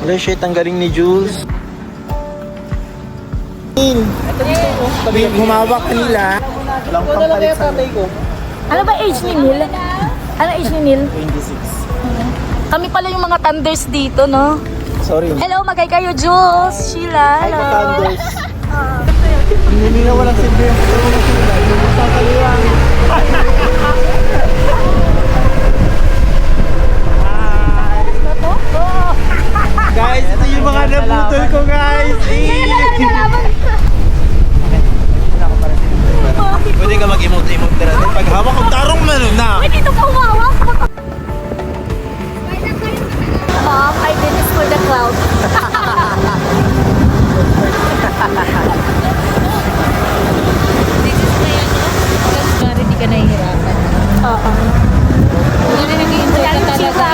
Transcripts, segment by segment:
Wala shit, ang galing ni Jules. Sabi, humawak kanila. Walang pampalit sa Ano ba age ni Neil? Ano age ni Neil? 26. Kami pala yung mga thunders dito, no? Sorry. Hello, magay kayo, Jules, Sheila. Hi, Hello. Thunders. Hindi na walang silbi. Sa kaliwa. Guys, ito yung mga nabutol ko, guys. Pwede ka mag-emote-emote na rin. Pag hawak ko, tarong na nun na. Wait, dito ka umawak. Mom, I did this for the cloud. This is my kasi pare di ka nahihirapan. Oo. Hindi nag-i-enjoy ka talaga.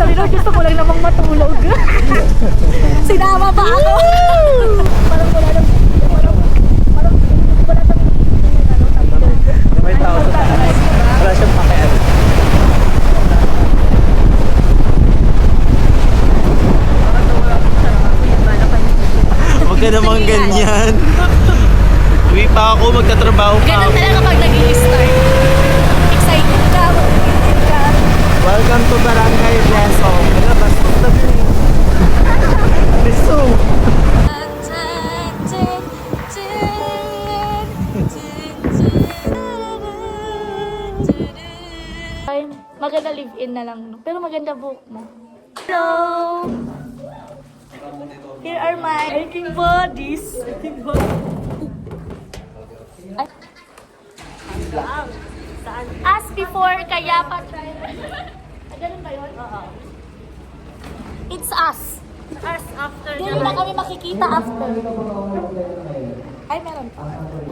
Sabi na, gusto ko lang namang matulog. Sinama pa ako. Parang wala nang... Parang wala nang... May tao sa taas. Wala siyang pakialam. Huwag ka namang ganyan. Uwi pa ako, magtatrabaho pa Ganun ako. talaga pag nag-i-start. Excited ka, mag-i-excited ka. Welcome to Barangay Bleso. Labas mo tabi. Bleso. Maganda live-in na lang. No? Pero maganda book mo. Hello! Here are my hiking bodies. Hiking bodies. Ay. Saan? As before, kaya pa try. Ganun ba yun? Oo. It's us. Us after Hindi na kami makikita after. Ay, meron pa.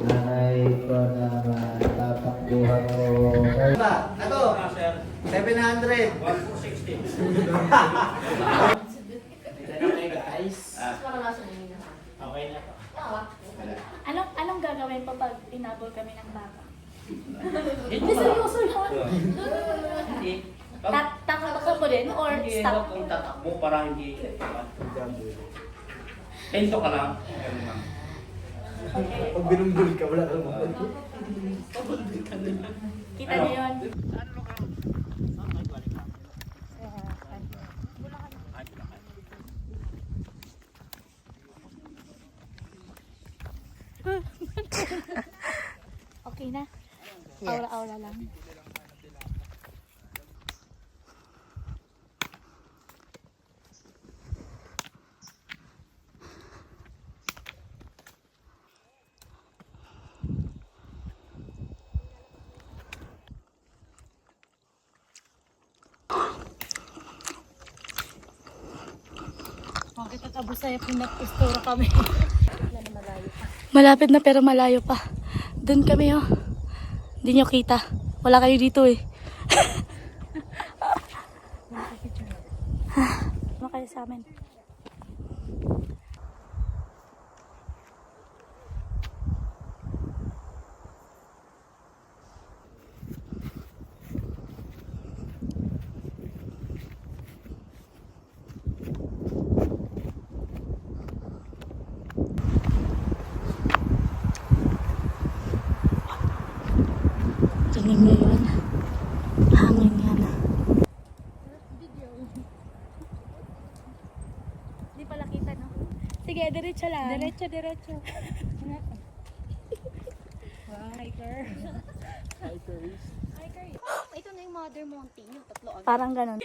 Nanay ko naman, tatakbuhan ko. Ano? 700. 160. Guys. Okay na po. Anong gagawin pa pag inabol kami ng baka? Hindi, seryoso lang. Tatakbo mo din or stop? Tatakbo para hindi Ento ka lang. Pag binumbul ka, wala kang mga. Kita niyo yun? Okay na? Aura-aura lang. Bakit at abusaya pinag-istora kami? Malapit na pero malayo pa. Doon kami oh. Hindi nyo kita. Wala kayo dito eh. Ano kayo sa amin? Tingin nyo yun. Hangin yan. Hindi pala kita, no? Sige, diretso lang. Diretso. Wow, hiker. Ito na yung Mother Mountain, yung tatlo. Parang ganun.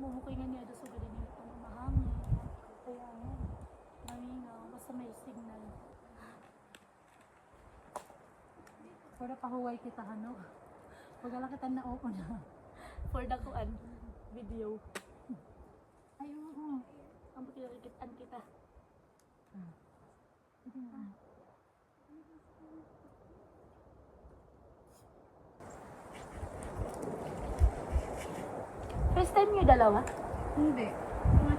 bubukingan niya doon sa galing yung mahangin. Kaya yan. Mamingaw. Basta may signal. Para pahuway kita, ano? Huwag lang kita na for the kuan video. Ayun. Ang pagkikakitaan kita. First time niyo dalawa? Hindi. Ha?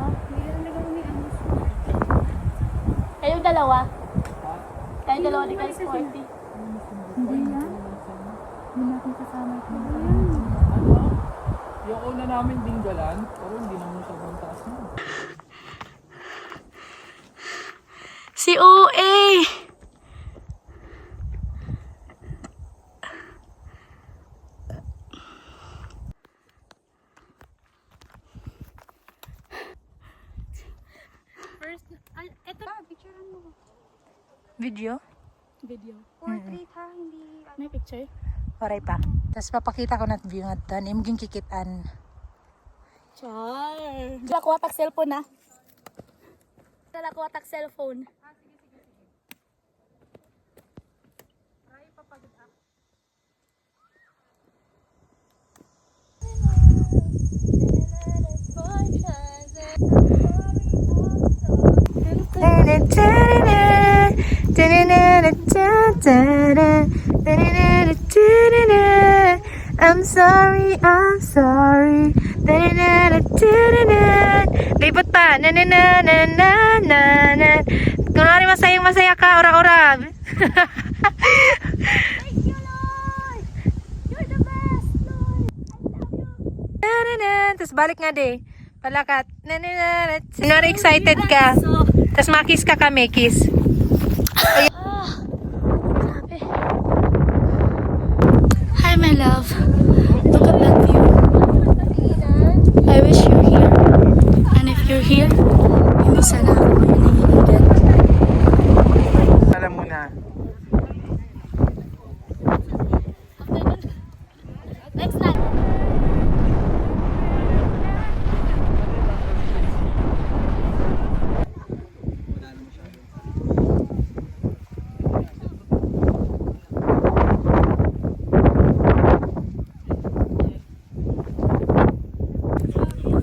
Hindi lang nagawa ni Amos. Kayong dalawa? Kayong dalawa ni Kay Sporty? Hindi yan. Hindi natin kasama ito. Ano? Yung una namin dinggalan, pero hindi naman sobrang taas na. Si OA! First, eto. Picturean mo. Video? Video. Portrait ha, hindi... May picture? Oray pa. Tapos papakita ko na view nga doon. Imaging kikitan. Char! Dala ko atak cellphone na. Dala ko atak cellphone. I'm sorry, I'm sorry. Libot pa. Na na na na na na na. Kunwari masayang masaya ka, ora-ora. Thank you, Lord! You're the best, Lord! I love you! Tapos balik nga de. Palakat. Kunwari excited ka. Tapos makiss ka kami, kiss. Hi, my love. Look at that view. I wish you're here. And if you're here, hindi sana ako maninigigan. Alam mo na. Next time.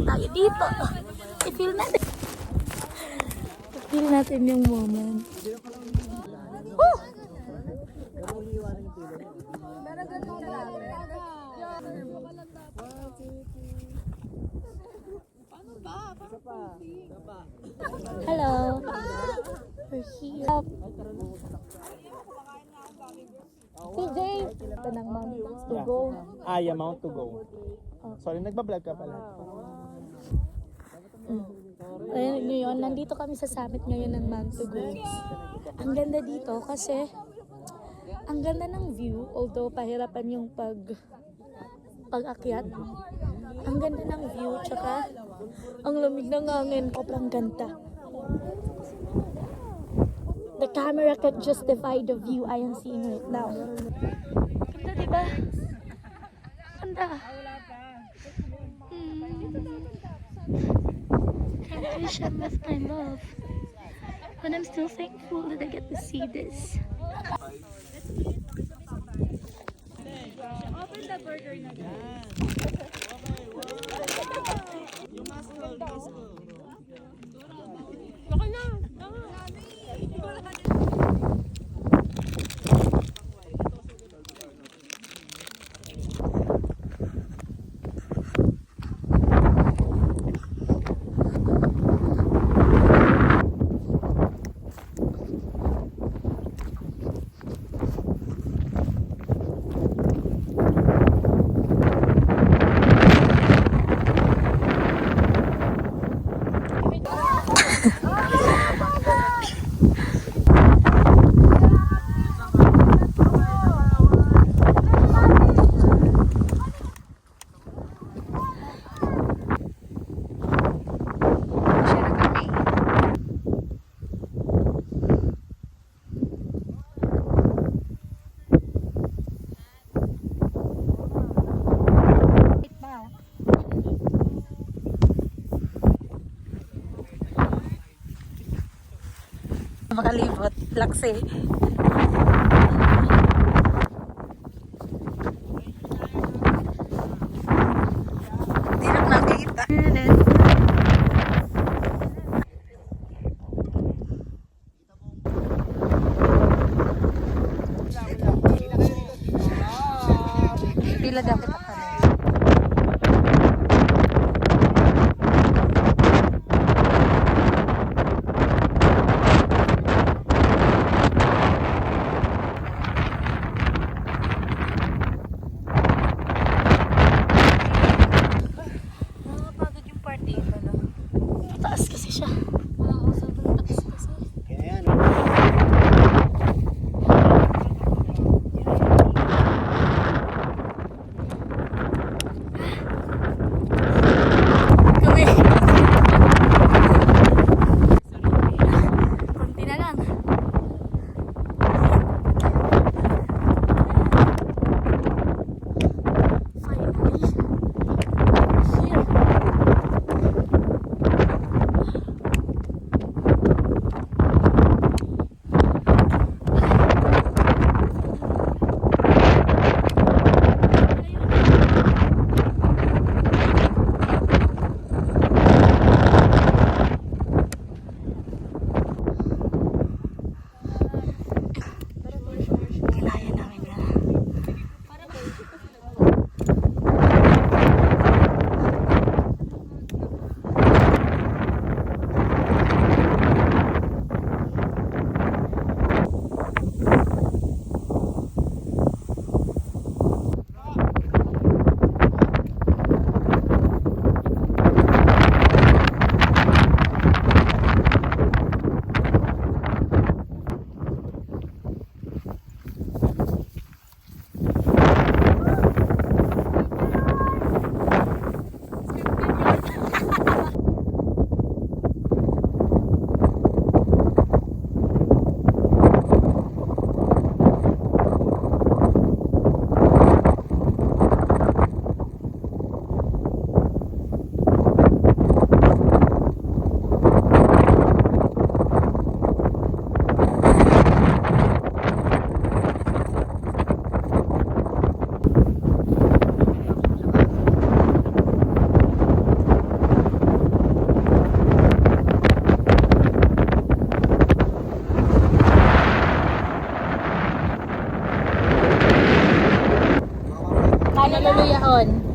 Tayo dito. I-feel natin. I-feel natin yung moment. Oh! Hello. We're here. TJ, ito ng mountains to go. Ay, amount to go. Sorry, nagbablog ka pala. Ayun, ngayon, nandito kami sa summit ngayon ng Mount to go. Ang ganda dito kasi ang ganda ng view, although pahirapan yung pag-akyat. Ang ganda ng view, tsaka ang lamig ng hangin, sobrang ganda. The camera can justify the view I am seeing right now. Ganda, diba? Ganda. I wish I met my love. But I'm still thankful that I get to see this. Open the burger na palibot. Laksi. Di na nakikita. Pila daw kita ka na. Nakakapagod yung party ito, no? Taas kasi siya. Oo, sobrang taas kasi. Kaya yan. Kami. Kunti na lang. Finally. Here. Kinaya namin yan. Hallelujah on.